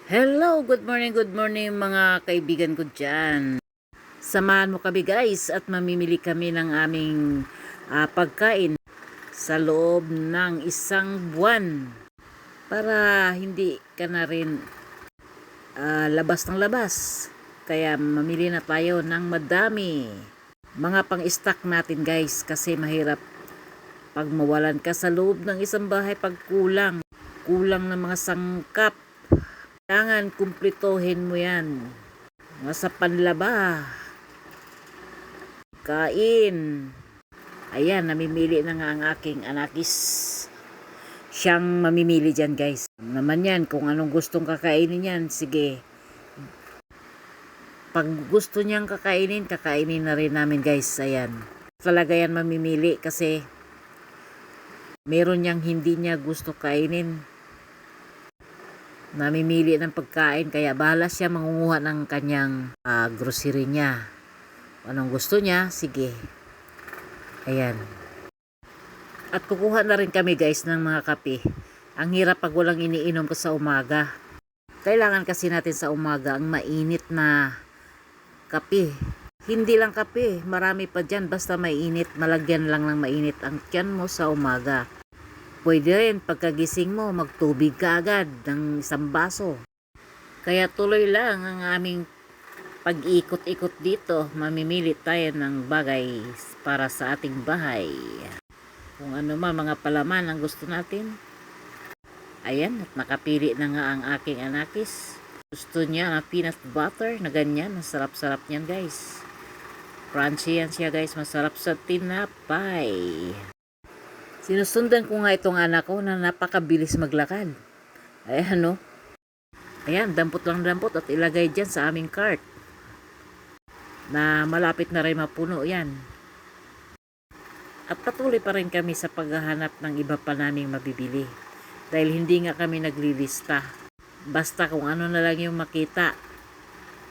Hello, good morning mga kaibigan ko dyan. Samahan mo kami guys at mamimili kami ng aming pagkain sa loob ng isang buwan para hindi ka na rin labas ng labas. Kaya mamili na tayo ng madami. Mga pang-stock natin guys kasi mahirap pag mawalan ka sa loob ng isang bahay pag kulang ng mga sangkap. Kailangan kumplituhin mo yan. Nasa panlaba. Kain. Ayan, namimili na nga ang aking anakis. Siyang mamimili dyan guys. Naman yan, kung anong gustong kakainin yan, sige. Pag gusto niyang kakainin na rin namin guys. Ayan. Talaga yan mamimili kasi meron niyang hindi niya gusto kainin. Namimili ng pagkain kaya bahala siya mangunguha ng kanyang grocery niya. Anong gusto niya, sige. Ayan. At kukuha na rin kami guys ng mga kape. Ang hirap pag walang iniinom ko sa umaga. Kailangan kasi natin sa umaga ang mainit na kape. Hindi lang kape, marami pa dyan. Basta mainit, malagyan lang ng mainit ang tiyan mo sa umaga. Pwede rin pagkagising mo, magtubig ka agad ng isang baso. Kaya tuloy lang ang aming pag-ikot-ikot dito. Mamimili tayo ng bagay para sa ating bahay. Kung ano man mga palaman ang gusto natin. Ayan, at nakapili na nga ang aking anakis. Gusto niya ang peanut butter na ganyan. Masarap-sarap niyan guys. Crunchy yan siya guys. Masarap sa tinapay. Sinusundan ko nga itong anak ko na napakabilis maglakad. Ayan no. Ayan, dampot lang dampot at ilagay dyan sa aming cart. Na malapit na rin mapuno yan. At patuloy pa rin kami sa paghahanap ng iba pa naming mabibili. Dahil hindi nga kami naglilista. Basta kung ano na lang yung makita.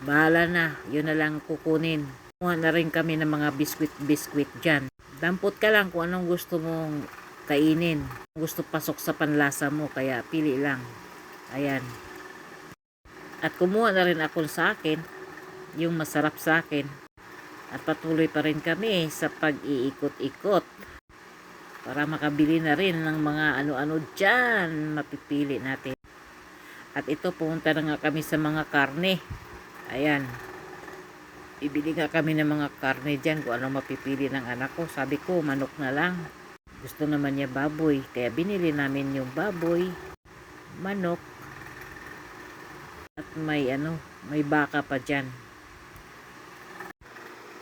Bahala na, yun na lang kukunin. Kuha na rin kami ng mga biskwit dyan. Dampot ka lang kung anong gusto mong kainin. Gusto pasok sa panlasa mo, kaya pili lang. Ayan. At kumuha na rin ako sa akin, yung masarap sa akin. At patuloy pa rin kami sa pag-iikot-ikot para makabili na rin ng mga ano-ano dyan mapipili natin. At ito, pumunta na nga kami sa mga karne. Ayan. Bibili nga kami ng mga karne dyan kung ano mapipili ng anak ko. Sabi ko, manok na lang. Gusto naman niya baboy. Kaya binili namin yung baboy, manok, at may baka pa dyan.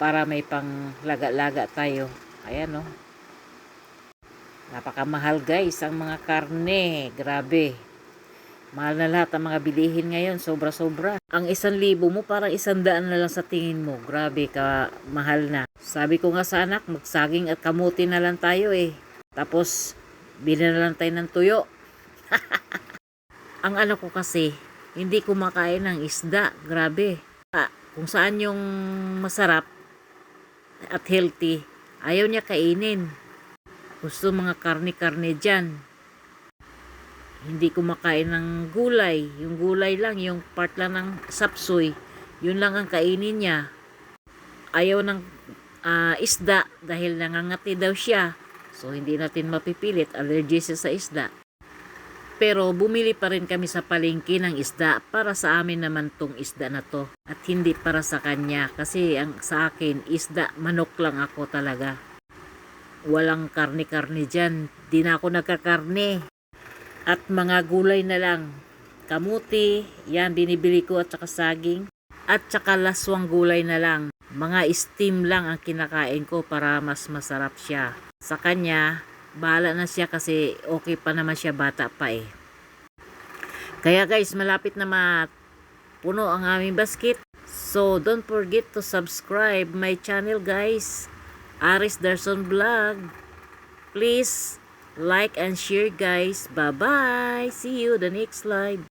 Para may pang laga-laga tayo. Ayan o. Napakamahal guys ang mga karne. Grabe. Mahal na lahat ang mga bilihin ngayon. Sobra-sobra. Ang 1,000 mo parang 100 na lang sa tingin mo. Grabe ka mahal na. Sabi ko nga sa anak, magsaging at kamuti na lang tayo eh. Tapos, bili na lang tayo ng tuyo. Ang anak ko kasi, hindi kumakain ng isda. Grabe. Kung saan yung masarap at healthy, ayaw niya kainin. Gusto mga karne-karne dyan. Hindi kumakain ng gulay. Yung gulay lang, yung part lang ng sapsoy, yun lang ang kainin niya. Ayaw ng isda dahil nangangati daw siya. So, hindi natin mapipilit. Allergy siya sa isda. Pero, bumili pa rin kami sa palengke ng isda para sa amin naman tong isda na to. At hindi para sa kanya. Kasi, sa akin, isda, manok lang ako talaga. Walang karne-karne dyan. Di na ako nagkakarne. At mga gulay na lang. Kamuti, yan binibili ko at saka saging. At saka laswang gulay na lang. Mga steam lang ang kinakain ko para mas masarap siya. Sa kanya, bahala na siya kasi okay pa naman siya, bata pa eh. Kaya guys, malapit na mapuno ang aming basket. So, don't forget to subscribe my channel guys. Aris Darson Vlog. Please like and share guys. Bye-bye. See you the next slide.